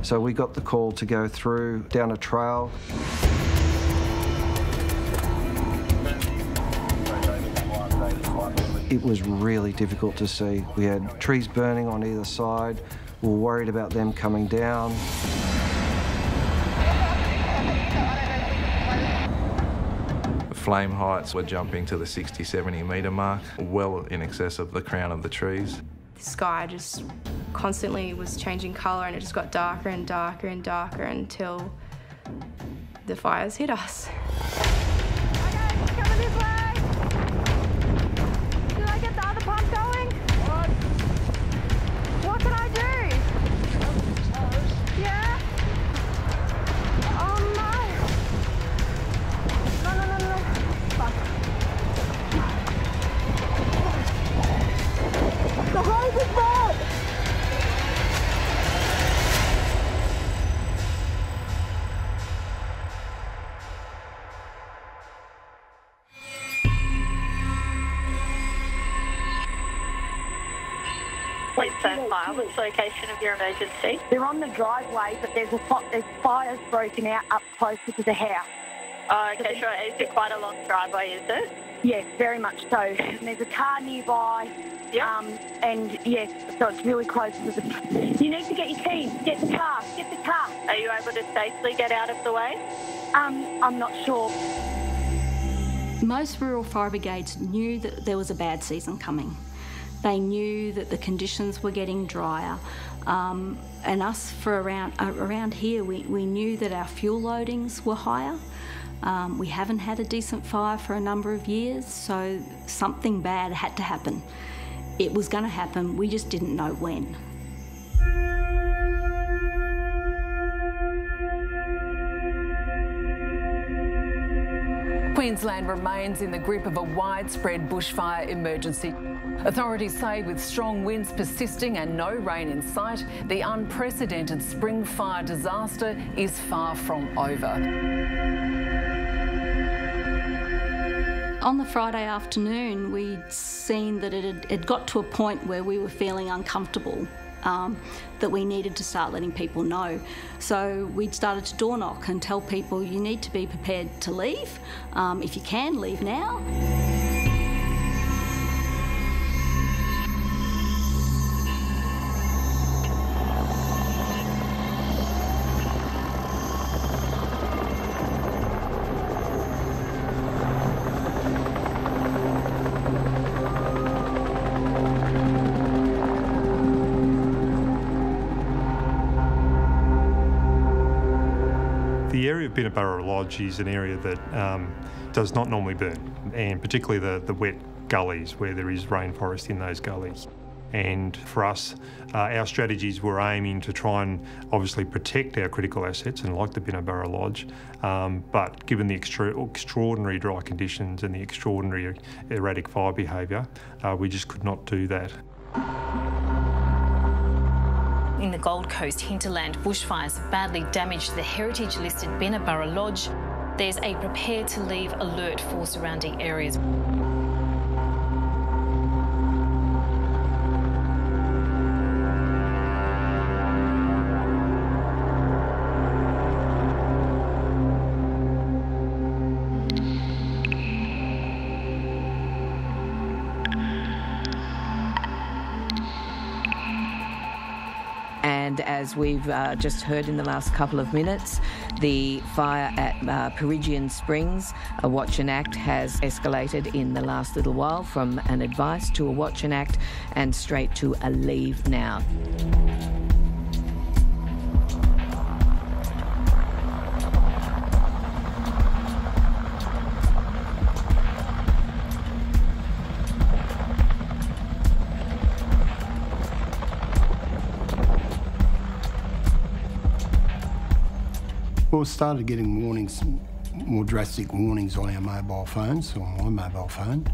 So we got the call to go through down a trail. It was really difficult to see. We had trees burning on either side. We were worried about them coming down. Flame heights were jumping to the 60, 70 metre mark, well in excess of the crown of the trees. The sky just constantly was changing colour, and it just got darker and darker and darker until the fires hit us. Okay, it's coming this way. Did I get the other pump going? What can I do? Yeah? Oh no. No. Fuck. The hose is bad! Please stand by. What's the location of your emergency? They're on the driveway, but there's fires broken out up closer to the house. Oh, okay, sure. Is it quite a long driveway, is it? Yes, very much so. And there's a car nearby. Yeah. And yes, so it's really close to the... You need to get your keys. Get the car. Get the car. Are you able to safely get out of the way? I'm not sure. Most rural fire brigades knew that there was a bad season coming. They knew that the conditions were getting drier. And us, for around here, we knew that our fuel loadings were higher. We haven't had a decent fire for a number of years, so something bad had to happen. It was going to happen, we just didn't know when. Queensland remains in the grip of a widespread bushfire emergency. Authorities say with strong winds persisting and no rain in sight, the unprecedented spring fire disaster is far from over. On the Friday afternoon, we'd seen that it had got to a point where we were feeling uncomfortable, that we needed to start letting people know. So we'd started to door knock and tell people, you need to be prepared to leave. If you can, leave now. The area of Beechmont Lodge is an area that does not normally burn, and particularly the wet gullies where there is rainforest in those gullies. And for us, our strategies were aiming to try and obviously protect our critical assets, and like the Beechmont Lodge, but given the extraordinary dry conditions and the extraordinary erratic fire behaviour, we just could not do that. In the Gold Coast hinterland, bushfires have badly damaged the heritage-listed Beechmont Lodge. There's a prepare to leave alert for surrounding areas. And as we've just heard in the last couple of minutes, the fire at Perigian Springs, a watch and act, has escalated in the last little while from an advice to a watch and act and straight to a leave now. Well, we started getting warnings, more drastic warnings on our mobile phones, or my mobile phone,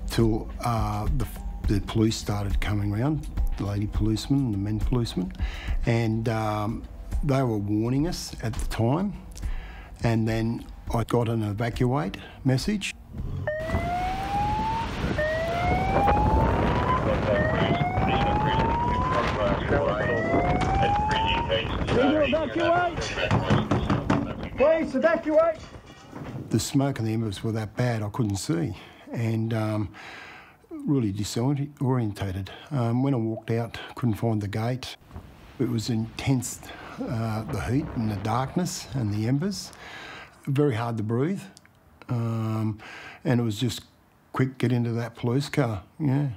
till the police started coming around, the lady policemen and the men policemen, and they were warning us at the time. And then I got an evacuate message. Evacuate! Please, evacuate! The smoke and the embers were that bad I couldn't see, and really disorientated. When I walked out, couldn't find the gate. It was intense, the heat and the darkness and the embers. Very hard to breathe, and it was just quick, get into that police car, yeah.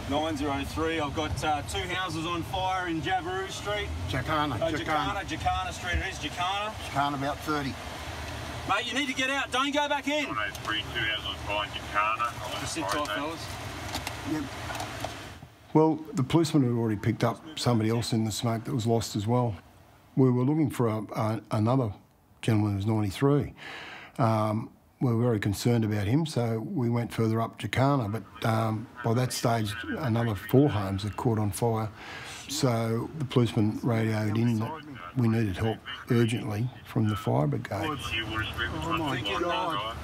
903, I've got two houses on fire in Jabiru Street. Jacana Street it is, Jacana. Jacana, about 30. Mate, you need to get out, don't go back in. 903, two houses on fire in Jacana. Just sit tight, fellas. Yep. Well, the policeman had already picked up somebody else in the smoke that was lost as well. We were looking for another gentleman who was 93. We were very concerned about him, so we went further up Jacana, but by that stage, another 4 homes had caught on fire. So the policeman radioed in that we needed help urgently from the fire brigade. Oh my God.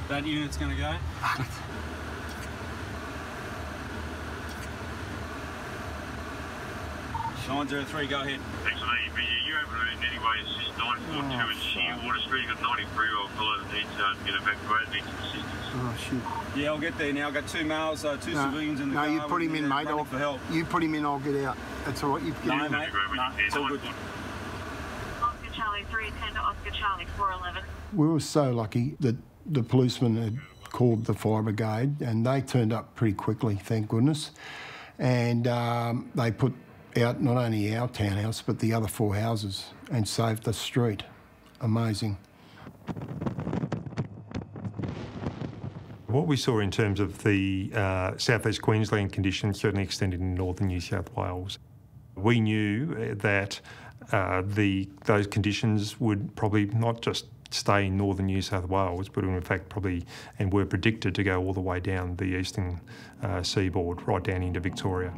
That unit's going to go? 903, go ahead. Thanks, mate. Are you able to in any way assist 942 in Shearwater Street? You've got 93-year-old fellow that needs to get evacuated, needs assistance. Oh, shit. Yeah, I'll get there now. I've got 2 males, 2 civilians in the car. No, you put him in, mate. For help. You put him in, I'll get out. That's all right. You get no, mate. No, it's all good. Oscar Charlie 310 to Oscar Charlie 411. We were so lucky that the policeman had called the fire brigade, and they turned up pretty quickly, thank goodness. And they put out not only our townhouse but the other 4 houses and saved the street. Amazing. What we saw in terms of the south-east Queensland conditions certainly extended in northern New South Wales. We knew that those conditions would probably not just stay in northern New South Wales, but in fact probably and were predicted to go all the way down the eastern seaboard, right down into Victoria.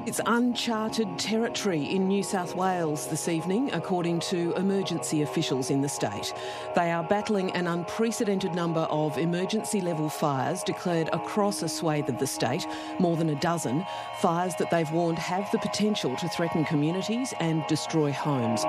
It's uncharted territory in New South Wales this evening, according to emergency officials in the state. They are battling an unprecedented number of emergency-level fires declared across a swathe of the state, more than a dozen, fires that they've warned have the potential to threaten communities and destroy homes.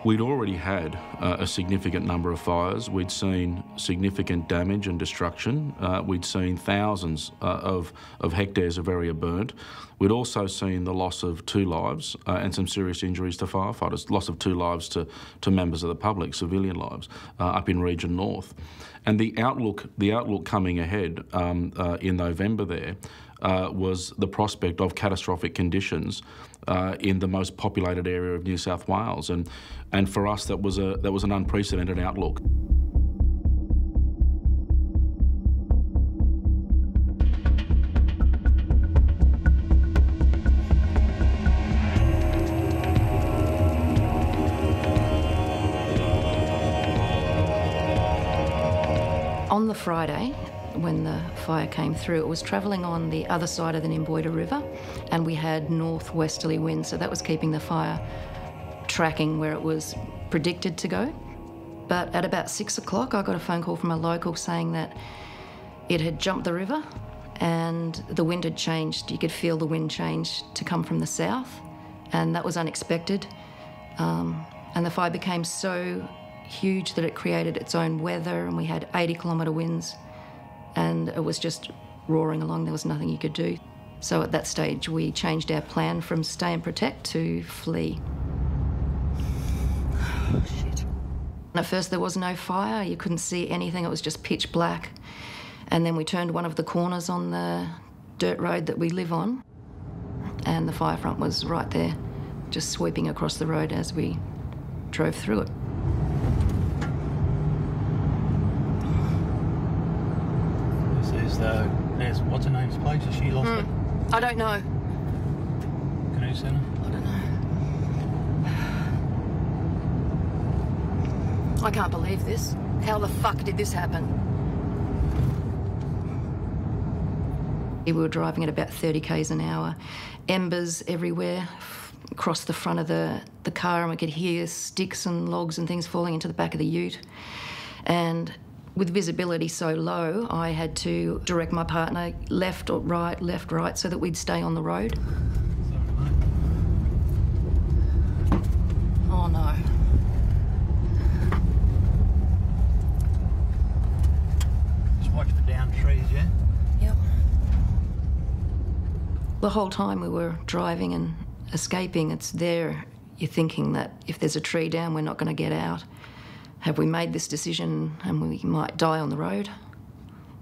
We'd already had a significant number of fires. We'd seen significant damage and destruction. We'd seen thousands of hectares of area burnt. We'd also seen the loss of 2 lives and some serious injuries to firefighters, loss of 2 lives to members of the public, civilian lives, up in Region North. And the outlook coming ahead in November there was the prospect of catastrophic conditions in the most populated area of New South Wales, and for us that was an unprecedented outlook. On the Friday, when the fire came through, it was travelling on the other side of the Nimboida River, and we had northwesterly winds, so that was keeping the fire tracking where it was predicted to go. But at about 6 o'clock, I got a phone call from a local saying that it had jumped the river and the wind had changed. You could feel the wind change to come from the south, and that was unexpected. And the fire became so huge that it created its own weather, and we had 80-kilometre winds, and it was just roaring along. There was nothing you could do. So at that stage, we changed our plan from stay and protect to flee. Oh, shit. At first, there was no fire. You couldn't see anything. It was just pitch black. And then we turned one of the corners on the dirt road that we live on, and the fire front was right there, just sweeping across the road as we drove through it. There's what's her name's place? Has she lost it? I don't know. Canoe Centre? I don't know. I can't believe this. How the fuck did this happen? We were driving at about 30 k's an hour. Embers everywhere across the front of the car, and we could hear sticks and logs and things falling into the back of the ute. And with visibility so low, I had to direct my partner left or right, left, right, so that we'd stay on the road. Oh no. Just watch for down trees, yeah? Yep. The whole time we were driving and escaping, it's there. You're thinking that if there's a tree down, we're not going to get out. Have we made this decision and we might die on the road?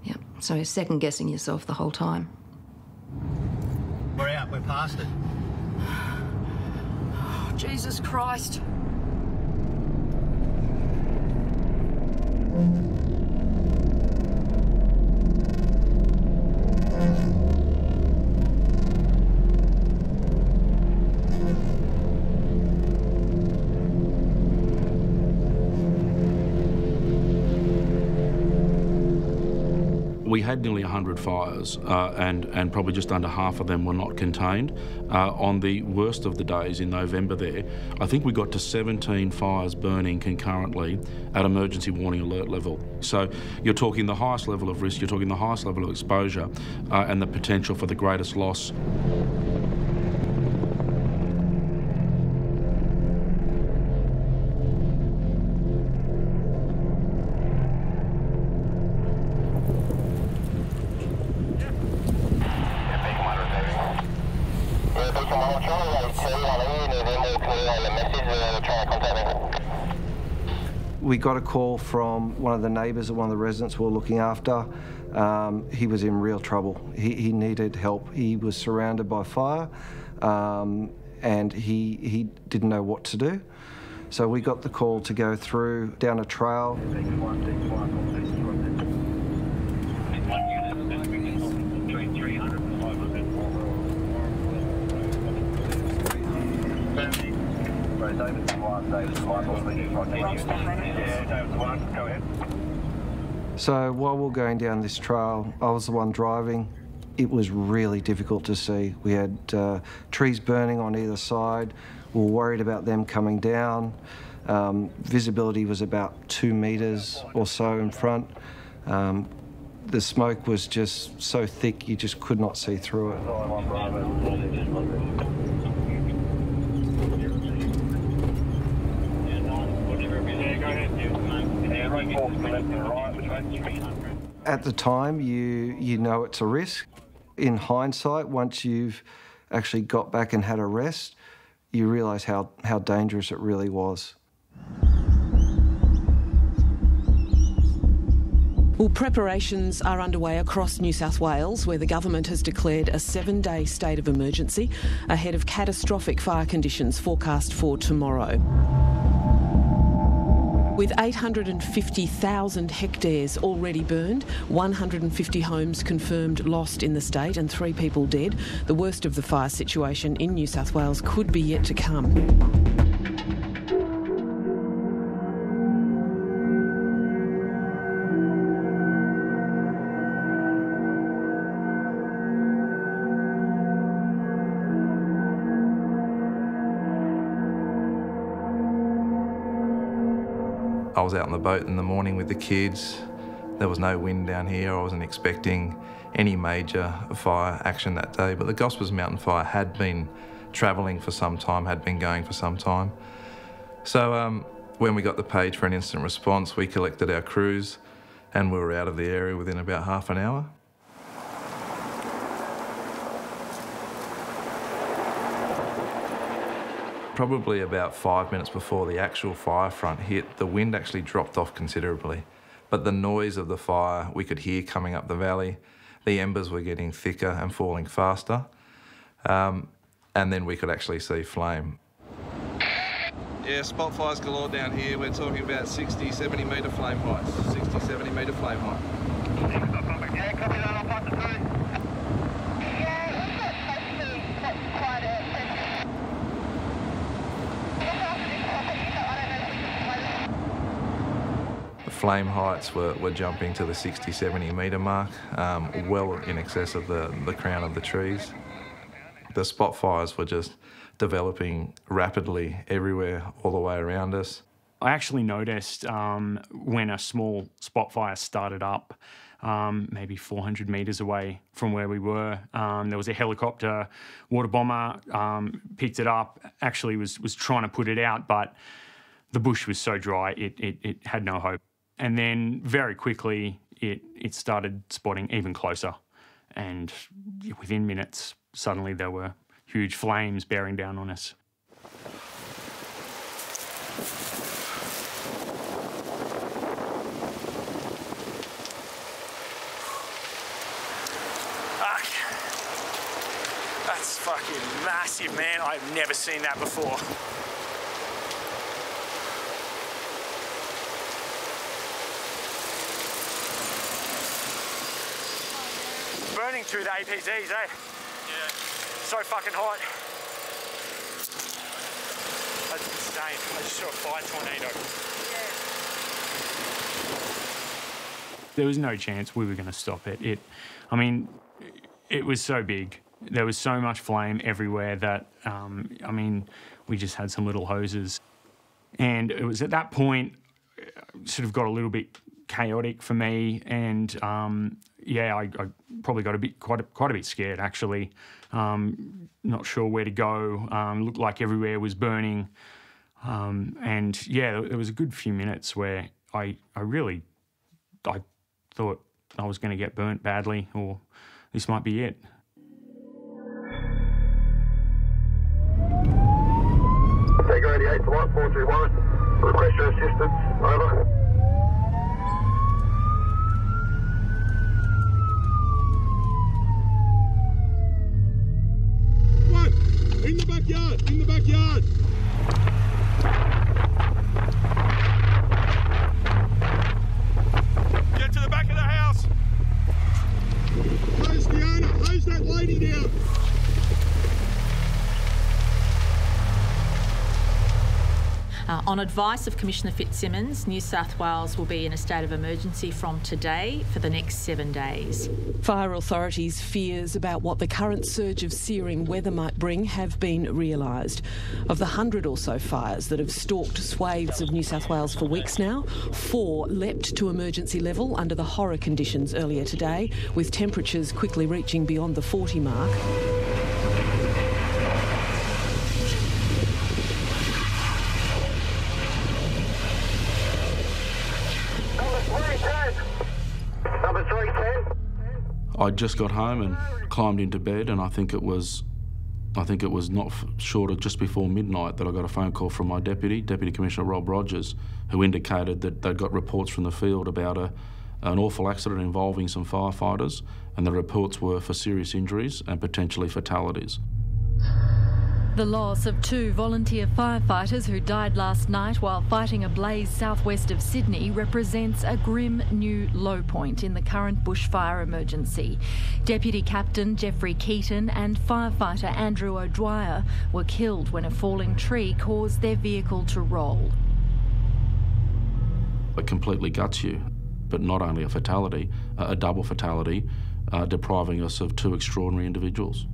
Yep. So second-guessing yourself the whole time. We're out, we're past it. Oh, Jesus Christ. We had nearly 100 fires and probably just under half of them were not contained. On the worst of the days in November there, I think we got to 17 fires burning concurrently at emergency warning alert level. So you're talking the highest level of risk, you're talking the highest level of exposure and the potential for the greatest loss. We got a call from one of the neighbours of one of the residents we were looking after. He was in real trouble. He needed help. He was surrounded by fire and he didn't know what to do. So we got the call to go through down a trail. So while we were going down this trail, I was the one driving. It was really difficult to see. We had trees burning on either side. We were worried about them coming down. Visibility was about 2 metres or so in front. The smoke was just so thick you just could not see through it. At the time, you know it's a risk. In hindsight, once you've actually got back and had a rest, you realise how dangerous it really was. Well, preparations are underway across New South Wales, where the government has declared a 7-day state of emergency ahead of catastrophic fire conditions forecast for tomorrow. With 850,000 hectares already burned, 150 homes confirmed lost in the state and 3 people dead, the worst of the fire situation in New South Wales could be yet to come. I was out on the boat in the morning with the kids. There was no wind down here. I wasn't expecting any major fire action that day, but the Gospers Mountain Fire had been travelling for some time, had been going for some time. So when we got the page for an instant response, we collected our crews and we were out of the area within about half an hour. Probably about 5 minutes before the actual fire front hit, the wind actually dropped off considerably. But the noise of the fire we could hear coming up the valley. The embers were getting thicker and falling faster. And then we could actually see flame. Yeah, spot fires galore down here. We're talking about 60, 70 metre flame heights. 60, 70 metre flame height. Yeah, copy that, I'll pass it through. Flame heights were jumping to the 60, 70 metre mark, well in excess of the crown of the trees. The spot fires were just developing rapidly everywhere, all the way around us. I actually noticed when a small spot fire started up, maybe 400 metres away from where we were. There was a helicopter, water bomber, picked it up, actually was trying to put it out, but the bush was so dry, it had no hope. And then very quickly, it started spotting even closer. And within minutes, suddenly there were huge flames bearing down on us. That's fucking massive, man. I've never seen that before. Burning through the APZs, eh? Yeah. So fucking hot. That's insane. I just saw a fire tornado. Yeah. There was no chance we were going to stop it. I mean, it was so big. There was so much flame everywhere that, I mean, we just had some little hoses. And it was at that point, it sort of got a little bit chaotic for me, and yeah, I probably got quite a bit scared, actually. Not sure where to go. Looked like everywhere was burning, and yeah, there was a good few minutes where I thought I was going to get burnt badly, or this might be it. Take 88 to 1431. Request your assistance. Over. In the backyard! In the backyard! Get to the back of the house! Hose the owner! Hose that lady down! On advice of Commissioner Fitzsimmons, New South Wales will be in a state of emergency from today for the next 7 days. Fire authorities' fears about what the current surge of searing weather might bring have been realised. Of the 100 or so fires that have stalked swathes of New South Wales for weeks now, 4 leapt to emergency level under the horror conditions earlier today, with temperatures quickly reaching beyond the 40 mark. I just got home and climbed into bed, and I think it was not short of just before midnight that I got a phone call from my Deputy Commissioner Rob Rogers, who indicated that they'd got reports from the field about an awful accident involving some firefighters, and the reports were for serious injuries and potentially fatalities. The loss of 2 volunteer firefighters who died last night while fighting a blaze southwest of Sydney represents a grim new low point in the current bushfire emergency. Deputy Captain Jeffrey Keaton and firefighter Andrew O'Dwyer were killed when a falling tree caused their vehicle to roll. It completely guts you, but not only a fatality, a double fatality, depriving us of 2 extraordinary individuals.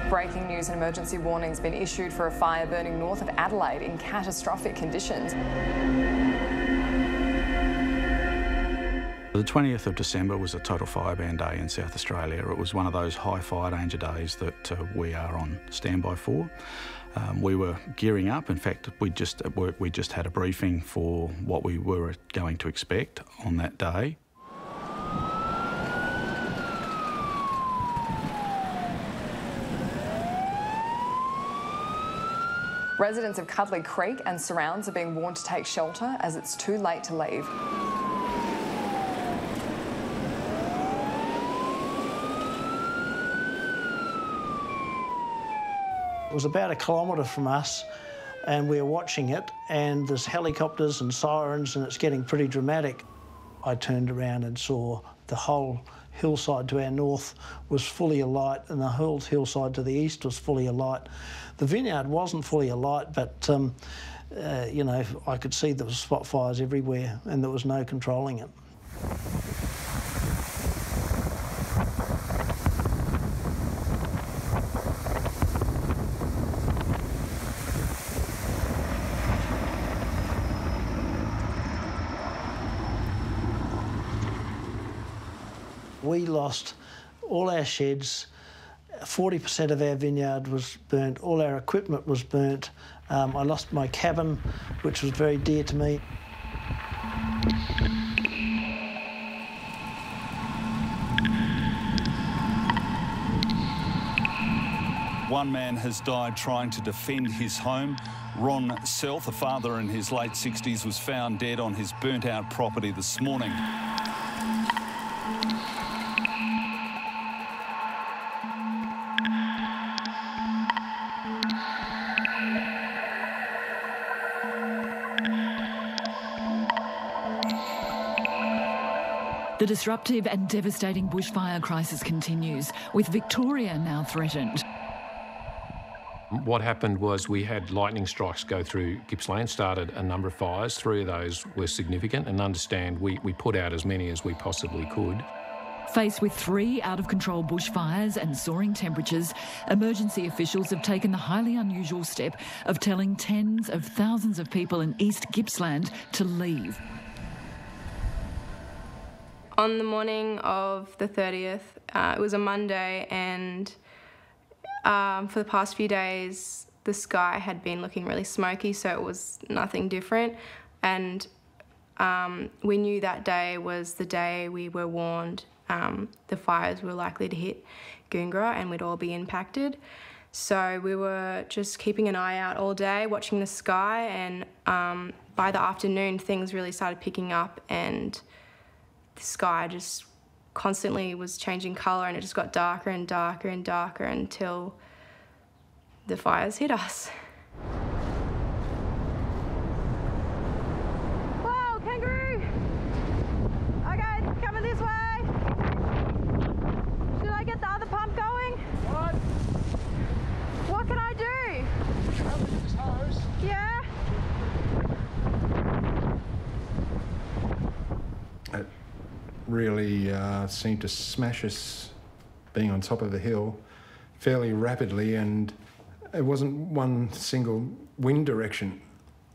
Breaking news, an emergency warning has been issued for a fire burning north of Adelaide in catastrophic conditions. The 20th of December was a total fire ban day in South Australia. It was one of those high fire danger days that we are on standby for. We were gearing up. In fact, at work we just had a briefing for what we were going to expect on that day. Residents of Cuddly Creek and surrounds are being warned to take shelter as it's too late to leave. It was about a kilometre from us, and we were watching it, and there's helicopters and sirens, and it's getting pretty dramatic. I turned around and saw the whole hillside to our north was fully alight, and the whole hillside to the east was fully alight. The vineyard wasn't fully alight, but you know, I could see there was spot fires everywhere, and there was no controlling it. We lost all our sheds, 40% of our vineyard was burnt, all our equipment was burnt. I lost my cabin, which was very dear to me. One man has died trying to defend his home. Ron Self, a father in his late 60s, was found dead on his burnt-out property this morning. The disruptive and devastating bushfire crisis continues, with Victoria now threatened. What happened was we had lightning strikes go through Gippsland, started a number of fires. 3 of those were significant, and understand we put out as many as we possibly could. Faced with 3 out-of-control bushfires and soaring temperatures, emergency officials have taken the highly unusual step of telling tens of thousands of people in East Gippsland to leave. On the morning of the 30th, it was a Monday, and for the past few days, the sky had been looking really smoky, so it was nothing different. And we knew that day was the day we were warned the fires were likely to hit Goongerah and we'd all be impacted. So we were just keeping an eye out all day, watching the sky, and by the afternoon, things really started picking up, and the sky just constantly was changing colour, and it just got darker and darker and darker until the fires hit us. Whoa, kangaroo! Okay, it's coming this way. Should I get the other pump going? What? What can I do? This hose. Yeah? Really seemed to smash us being on top of the hill fairly rapidly, and it wasn't one single wind direction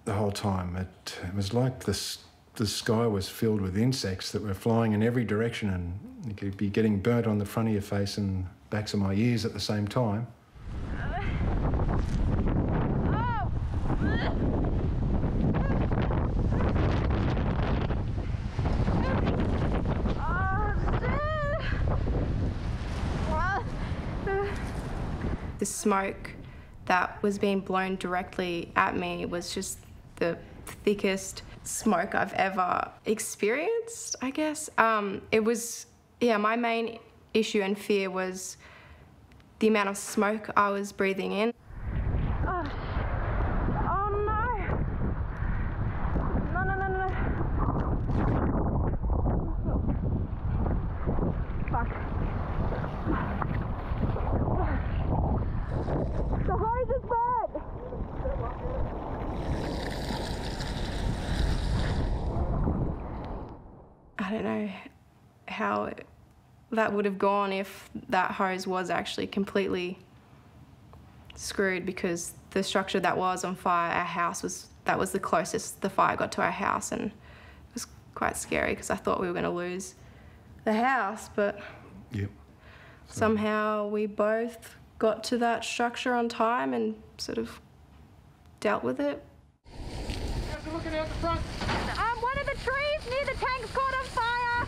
the whole time. It was like the sky was filled with insects that were flying in every direction, and you could be getting burnt on the front of your face and backs of my ears at the same time. The smoke that was being blown directly at me was just the thickest smoke I've ever experienced, I guess. It was, my main issue and fear was the amount of smoke I was breathing in. I don't know how that would have gone if that hose was actually completely screwed, because the structure that was on fire, our house was the closest the fire got to our house, and it was quite scary because I thought we were going to lose the house, but somehow we both got to that structure on time and sort of dealt with it. How's it looking out the front? One of the trees near the tank's caught on fire.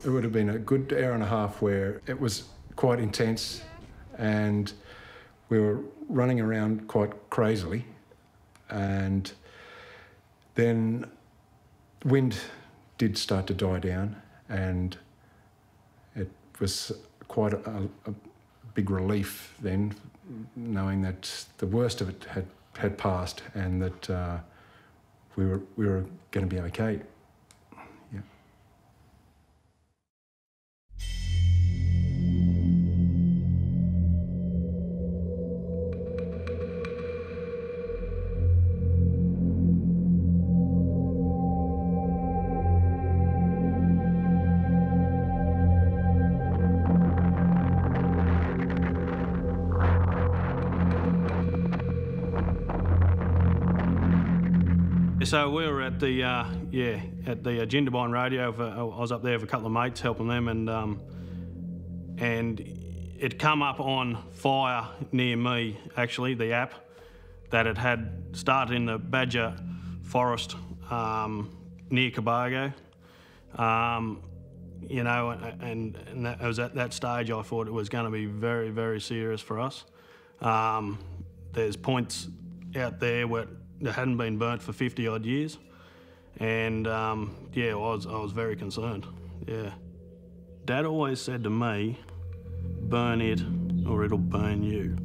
It would have been a good hour and a half where it was quite intense, and we were running around quite crazily, and then wind did start to die down, and it was quite a big relief then, knowing that the worst of it had passed and that we were going to be okay. Yeah. So we were at the Jindabyne radio. I was up there with a couple of mates helping them, and it come up on fire near me. Actually, the app that it had started in the Badger Forest near Cobargo. You know, and that was at that stage I thought it was going to be very, very serious for us. There's points out there where that hadn't been burnt for 50 odd years, and yeah, I was very concerned. Yeah, Dad always said to me, "Burn it, or it'll burn you,"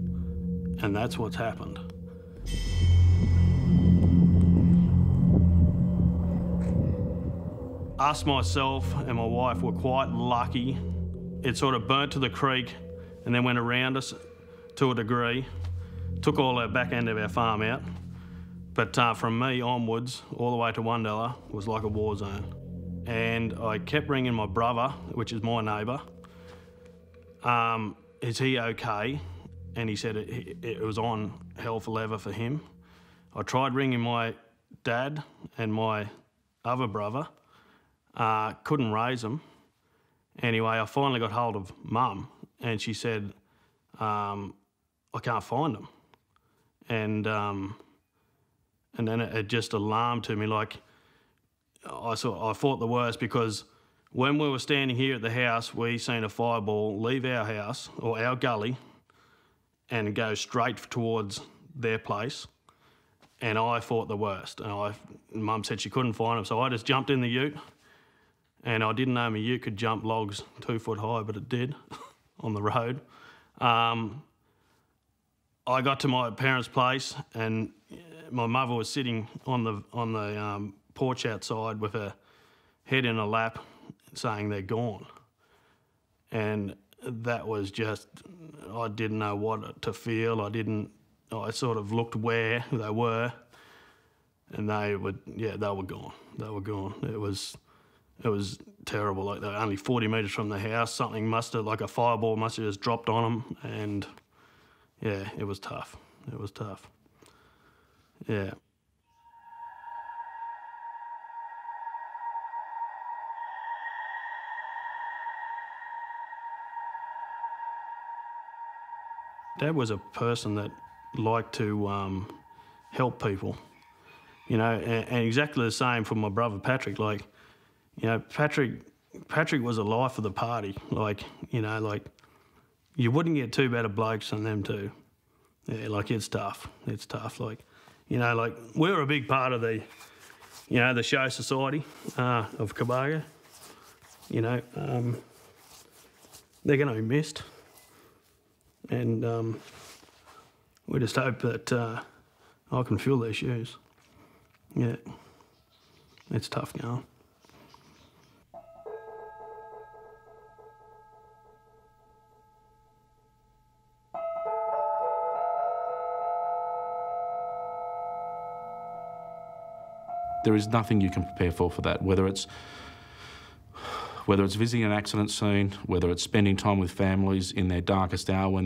and that's what's happened. Us, myself, and my wife were quite lucky. It sort of burnt to the creek, and then went around us to a degree. Took all our back end of our farm out. But from me onwards, all the way to Wundella, was like a war zone. And I kept ringing my brother, which is my neighbour. Is he okay? And he said it was on hell for leather for him. I tried ringing my dad and my other brother. Couldn't raise them. Anyway, I finally got hold of Mum, and she said, I can't find them. And then it just alarmed to me, like, I thought the worst, because when we were standing here at the house, we seen a fireball leave our house, or our gully, and go straight towards their place. And I thought the worst. And Mum said she couldn't find them, so I just jumped in the ute. And I didn't know my ute could jump logs 2 foot high, but it did on the road. I got to my parents' place, and my mother was sitting on the porch outside with her head in her lap, saying they're gone. And that was just, I didn't know what to feel. I sort of looked where they were, and they were gone. They were gone. It was terrible. Like, they were only 40 metres from the house. Something must have, like a fireball must have just dropped on them, and yeah, it was tough. It was tough. Yeah. Dad was a person that liked to help people, you know, and exactly the same for my brother Patrick. Like, you know, Patrick was the life of the party. Like, you know, like, you wouldn't get two better blokes than them two. Yeah, like, it's tough. It's tough. Like, you know, like, we were a big part of the, you know, the show society of Cobargo. You know, they're going to be missed. And we just hope that I can fill their shoes. Yeah, it's tough going. There is nothing you can prepare for that, whether it's visiting an accident scene, whether it's spending time with families in their darkest hour when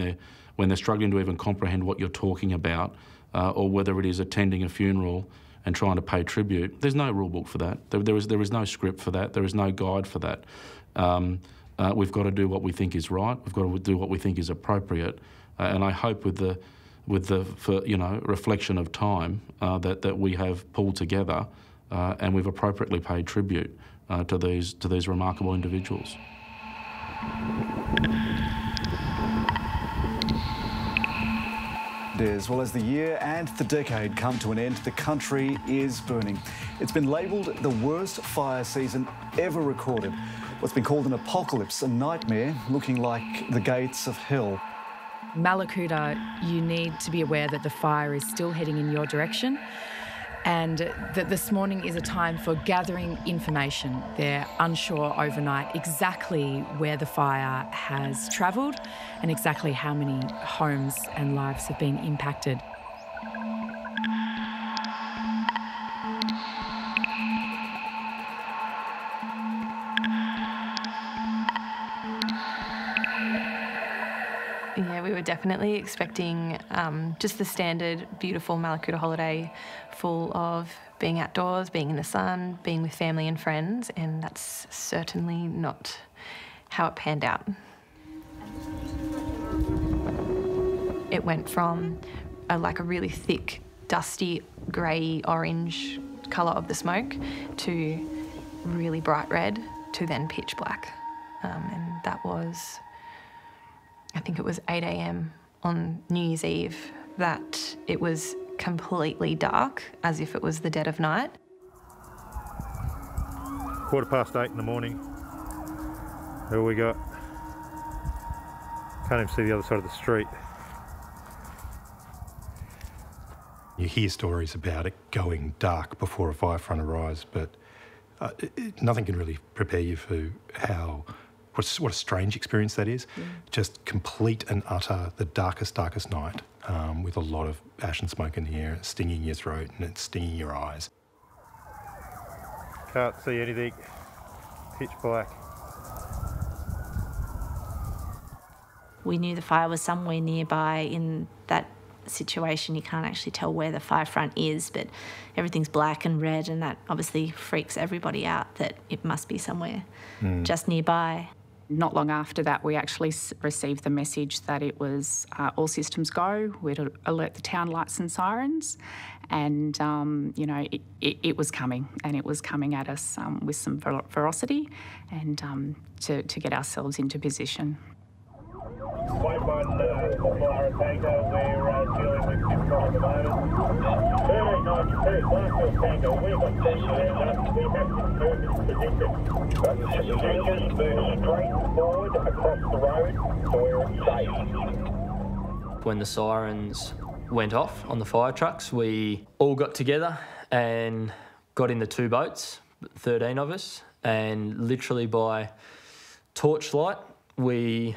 they're struggling to even comprehend what you're talking about, or whether it is attending a funeral and trying to pay tribute. There's no rule book for that. There is no script for that. There is no guide for that. We've got to do what we think is right. We've got to do what we think is appropriate. And I hope with the reflection of time that we have pulled together and we've appropriately paid tribute to these remarkable individuals. Well, as the year and the decade come to an end, the country is burning. It's been labelled the worst fire season ever recorded. What's been called an apocalypse, a nightmare looking like the gates of hell. Mallacoota, you need to be aware that the fire is still heading in your direction and that this morning is a time for gathering information. They're unsure overnight exactly where the fire has travelled and exactly how many homes and lives have been impacted. Yeah, we were definitely expecting just the standard beautiful Mallacoota holiday full of being outdoors, being in the sun, being with family and friends, and that's certainly not how it panned out. It went from a really thick, dusty, grey, orange colour of the smoke to really bright red to then pitch black. And that was, I think it was 8 a.m. on New Year's Eve that it was completely dark, as if it was the dead of night. 8:15 in the morning. There we go. Can't even see the other side of the street. You hear stories about it going dark before a fire front arrives, but nothing can really prepare you for what a strange experience that is. Yeah. Just complete and utter the darkest night with a lot of ash and smoke in the air, stinging your throat and it's stinging your eyes. Can't see anything. Pitch black. We knew the fire was somewhere nearby. In that situation, you can't actually tell where the fire front is, but everything's black and red, and that obviously freaks everybody out that it must be somewhere just nearby. Not long after that, we actually received the message that it was all systems go. We'd alert the town lights and sirens, and you know, it was coming, and it was coming at us with some ferocity, and to get ourselves into position. White one, fire tango, we're dealing with this at the moment. 1392, Blackfield Tango, we've got pressure, we have to move into position. Tankers move straight forward across the road, so we're safe. When the sirens went off on the fire trucks, we all got together and got in the two boats, 13 of us, and literally by torchlight, we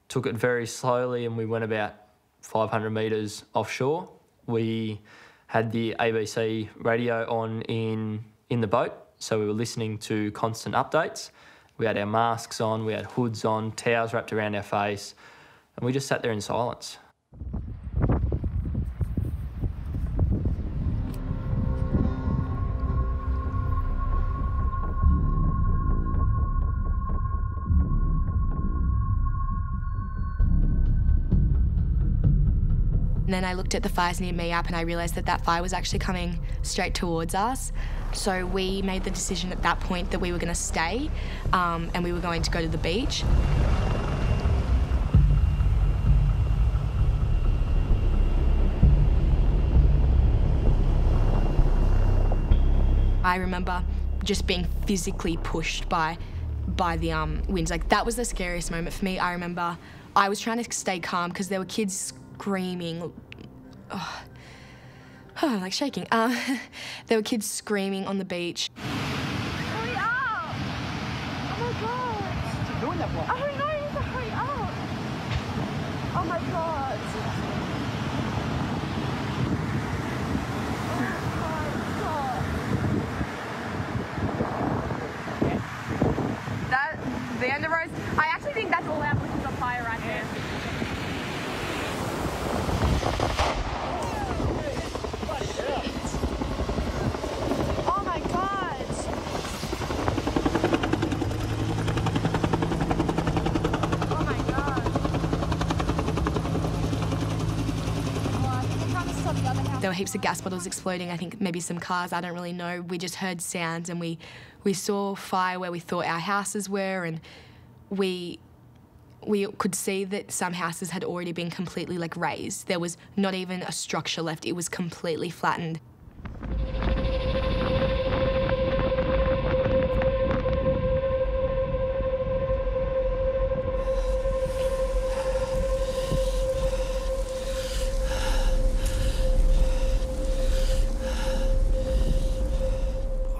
took it very slowly and we went about 500 metres offshore. We had the ABC radio on in the boat, so we were listening to constant updates. We had our masks on, we had hoods on, towels wrapped around our face, and we just sat there in silence. And then I looked at the fires near me up and I realised that that fire was actually coming straight towards us. So we made the decision at that point that we were going to stay and we were going to go to the beach. I remember just being physically pushed by the winds. Like, that was the scariest moment for me. I remember I was trying to stay calm because there were kids screaming, like shaking. There were kids screaming on the beach. Hurry up! Oh my God! What's he doing that for? I don't know, you have to hurry up! Oh my God! The end of roads. I actually think that's all out, which is a fire right there. Oh my God! Oh my God! Oh, I think they're trying to stop the other house. There were heaps of gas bottles exploding. I think maybe some cars. I don't really know. We just heard sounds and we saw fire where we thought our houses were, and we could see that some houses had already been completely raised. There was not even a structure left. It was completely flattened.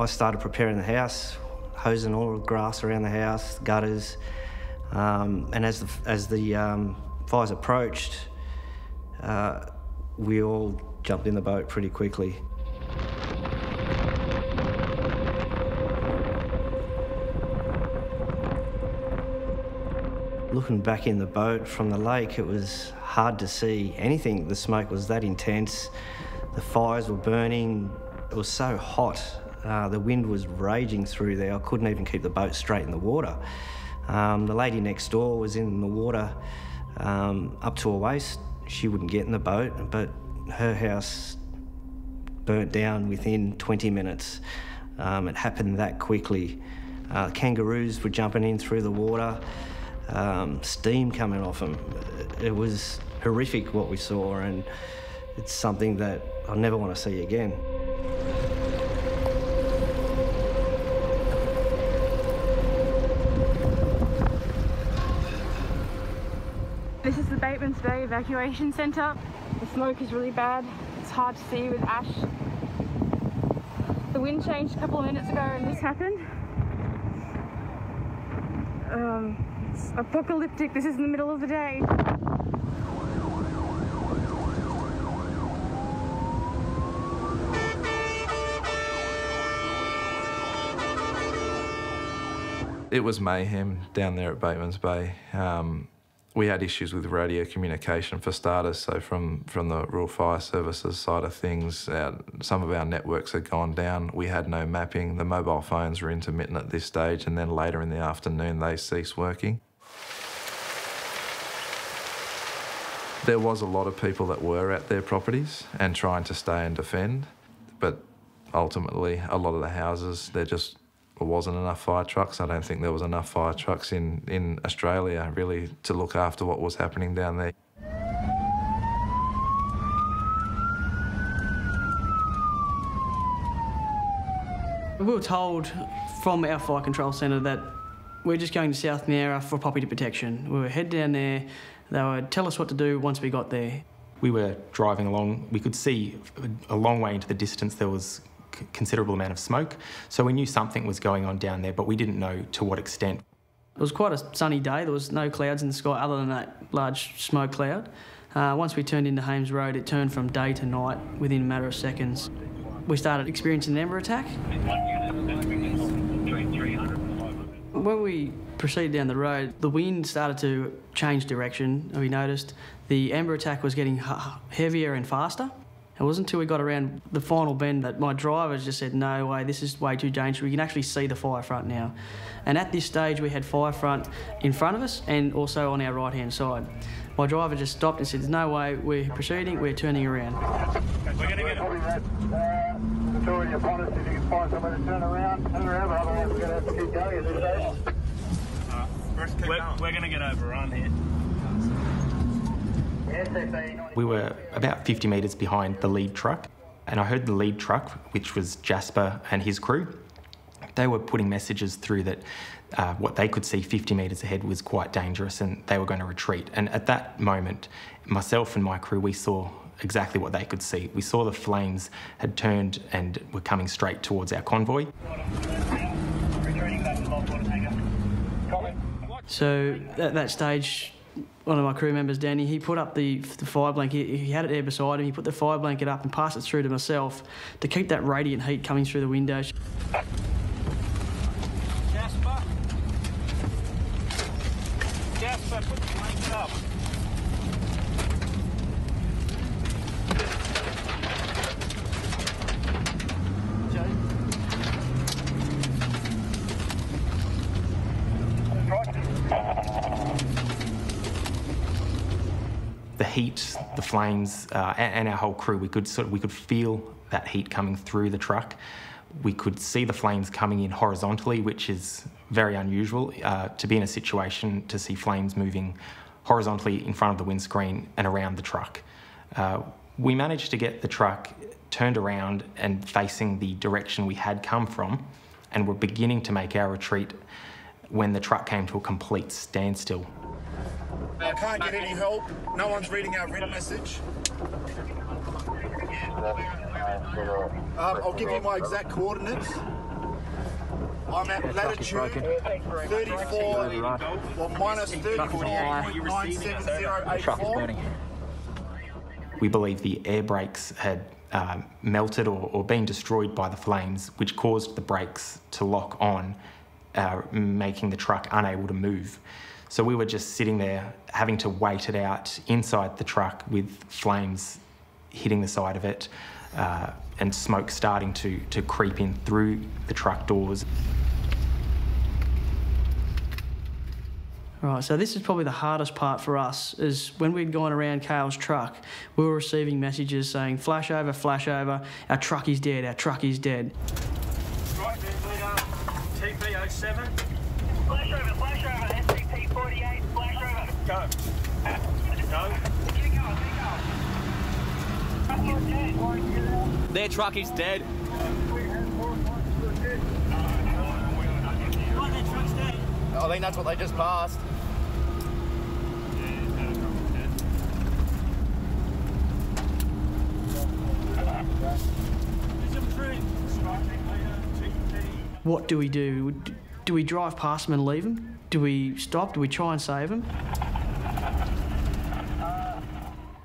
I started preparing the house, hosing all the grass around the house, gutters, and as the fires approached, we all jumped in the boat pretty quickly. Looking back in the boat from the lake, it was hard to see anything. The smoke was that intense. The fires were burning. It was so hot. The wind was raging through there. I couldn't even keep the boat straight in the water. The lady next door was in the water up to her waist. She wouldn't get in the boat, but her house burnt down within 20 minutes. It happened that quickly. Kangaroos were jumping in through the water. Steam coming off them. It was horrific what we saw, and it's something that I never want to see again. This is the Batemans Bay Evacuation Centre. The smoke is really bad. It's hard to see with ash. The wind changed a couple of minutes ago and this happened. It's apocalyptic. This is in the middle of the day. It was mayhem down there at Batemans Bay. We had issues with radio communication for starters, so from the Rural Fire Services side of things, some of our networks had gone down. We had no mapping. The mobile phones were intermittent at this stage, and then later in the afternoon they ceased working. There was a lot of people that were at their properties and trying to stay and defend, but ultimately a lot of the houses, there wasn't enough fire trucks. I don't think there was enough fire trucks in Australia really to look after what was happening down there. We were told from our fire control centre that we're just going to South Meara for property protection. We would head down there, they would tell us what to do once we got there. We were driving along, we could see a long way into the distance there was considerable amount of smoke, so we knew something was going on down there, but we didn't know to what extent. It was quite a sunny day. There was no clouds in the sky other than that large smoke cloud. Once we turned into Hames Road, it turned from day to night within a matter of seconds. We started experiencing an ember attack. When we proceeded down the road, the wind started to change direction, and we noticed the ember attack was getting heavier and faster. It wasn't until we got around the final bend that my driver just said, no way, this is way too dangerous. We can actually see the fire front now. And at this stage, we had fire front in front of us and also on our right-hand side. My driver just stopped and said, there's no way, we're proceeding, we're turning around. We're going to get it. It's already upon us. If you can find somewhere to turn around, otherwise we're going to have to keep going at this stage. We're going to get overrun here. We were about 50 metres behind the lead truck, and I heard the lead truck, which was Jasper and his crew. They were putting messages through that what they could see 50 metres ahead was quite dangerous and they were going to retreat. And at that moment, myself and my crew, we saw exactly what they could see. We saw the flames had turned and were coming straight towards our convoy. So at that stage, one of my crew members, Danny, he put up the fire blanket. He had it there beside him. He put the fire blanket up and passed it through to myself to keep that radiant heat coming through the windows. Jasper, put the blanket up. The heat, the flames, and our whole crew, we could feel that heat coming through the truck. We could see the flames coming in horizontally, which is very unusual to be in a situation to see flames moving horizontally in front of the windscreen and around the truck. We managed to get the truck turned around and facing the direction we had come from, and were beginning to make our retreat when the truck came to a complete standstill. I can't get any help. No one's reading our red message. I'll give you my exact coordinates. I'm at latitude 34, well, minus 34.97084. We believe the air brakes had melted or been destroyed by the flames, which caused the brakes to lock on, making the truck unable to move. So we were just sitting there having to wait it out inside the truck with flames hitting the side of it and smoke starting to creep in through the truck doors. Right, so this is probably the hardest part for us, is when we'd gone around Cale's truck, we were receiving messages saying, flash over, our truck is dead, our truck is dead. Right, TP07. Flash over, SCP-48, flash over. Go. Go. Their truck is dead. Their truck's dead. I think that's what they just passed. What do we do? Do we drive past them and leave them? Do we stop? Do we try and save them?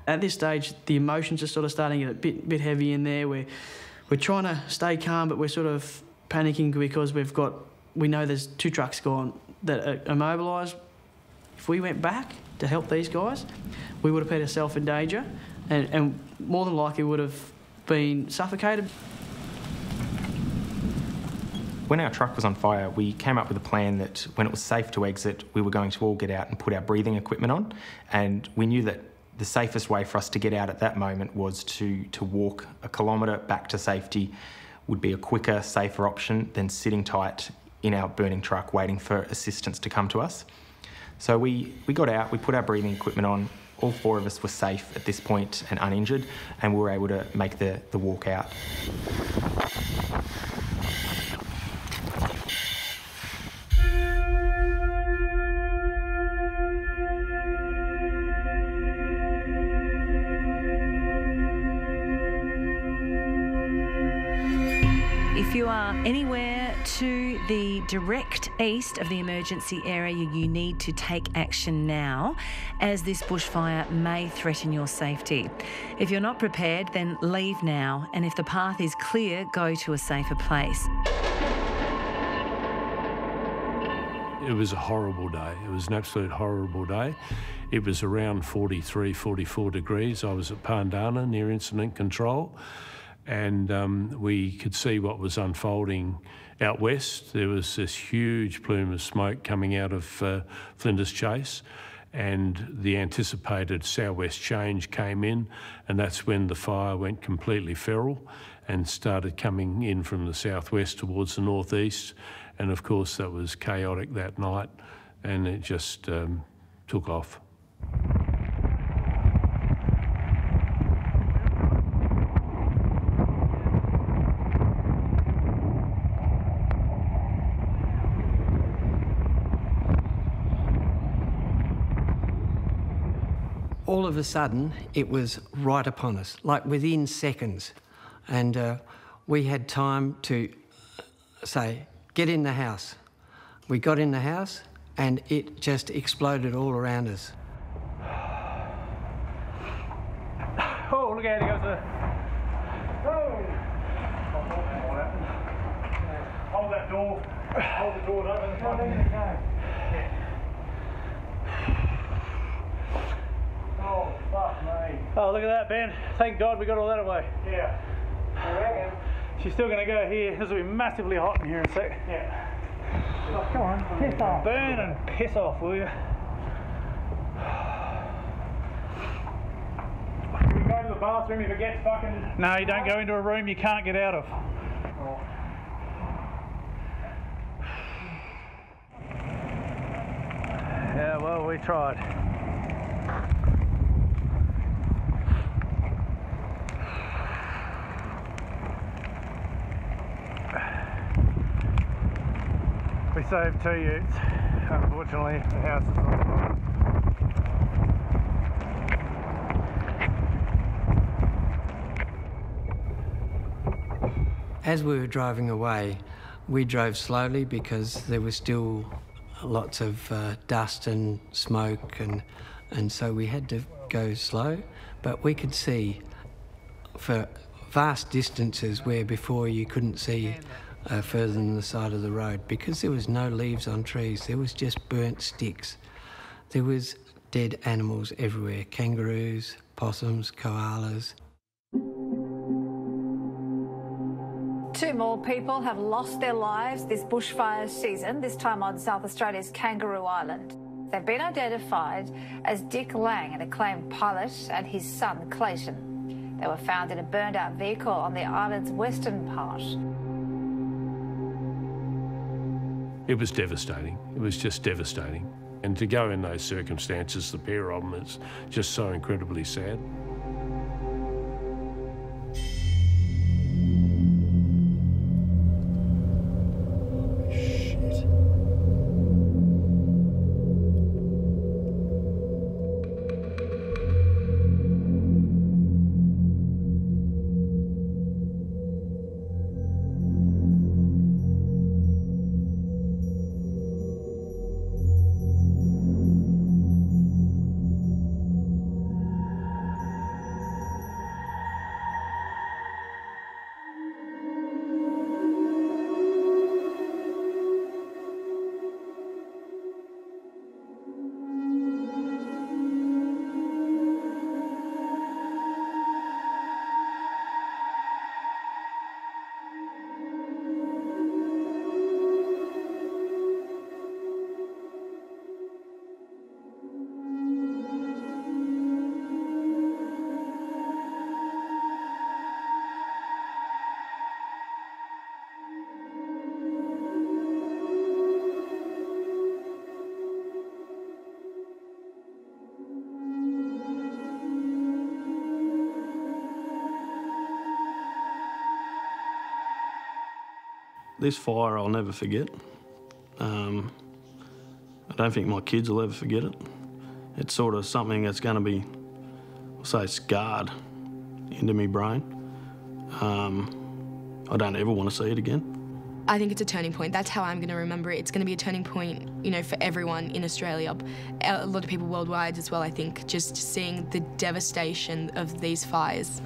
At this stage, the emotions are sort of starting to get a bit heavy in there. We're trying to stay calm, but we're sort of panicking because we know there's 2 trucks gone that are immobilised. If we went back to help these guys, we would have put ourselves in danger and more than likely would have been suffocated. When our truck was on fire, we came up with a plan that when it was safe to exit, we were going to all get out and put our breathing equipment on. And we knew that the safest way for us to get out at that moment was to walk 1 kilometre back to safety. Would be a quicker, safer option than sitting tight in our burning truck waiting for assistance to come to us. So we got out, we put our breathing equipment on. All 4 of us were safe at this point and uninjured, and we were able to make the walk out. If you are anywhere to the direct east of the emergency area, you need to take action now, as this bushfire may threaten your safety. If you're not prepared, then leave now, and if the path is clear, go to a safer place. It was a horrible day. It was an absolute horrible day. It was around 43, 44 degrees. I was at Pandana near incident control, and we could see what was unfolding out west. There was this huge plume of smoke coming out of Flinders Chase, and the anticipated southwest change came in, and that's when the fire went completely feral and started coming in from the southwest towards the northeast. And of course that was chaotic that night, and it just took off. All of a sudden, it was right upon us, like within seconds. And we had time to say, get in the house. We got in the house and it just exploded all around us. Oh, look out, he goes there. Oh! Hold that door. Hold the door open. Oh, fuck me. Oh, look at that, Ben. Thank God we got all that away. Yeah. I reckon. She's still going to go here. This will be massively hot in here in a sec. Yeah. Oh, come on, piss off. Burn and piss off, will you? Can we go to the bathroom if it gets fucking... No, you don't go into a room you can't get out of. Oh. Yeah, well, we tried. We saved 2 utes. Unfortunately, the house is on fire. As we were driving away, We drove slowly because there was still lots of dust and smoke, and so we had to go slow. But we could see for vast distances where before you couldn't see further than the side of the road because there was no leaves on trees. There was just burnt sticks. There was dead animals everywhere, kangaroos, possums, koalas. 2 more people have lost their lives this bushfire season, this time on South Australia's Kangaroo Island. They've been identified as Dick Lang, an acclaimed pilot, and his son Clayton. They were found in a burned-out vehicle on the island's western part. It was devastating. It was just devastating. And to go in those circumstances, the pair of them, is just so incredibly sad. This fire I'll never forget. I don't think my kids will ever forget it. It's sort of something that's going to be, I'll say, scarred into my brain. I don't ever want to see it again. I think it's a turning point. That's how I'm going to remember it. It's going to be a turning point, you know, for everyone in Australia, a lot of people worldwide as well, I think, just seeing the devastation of these fires.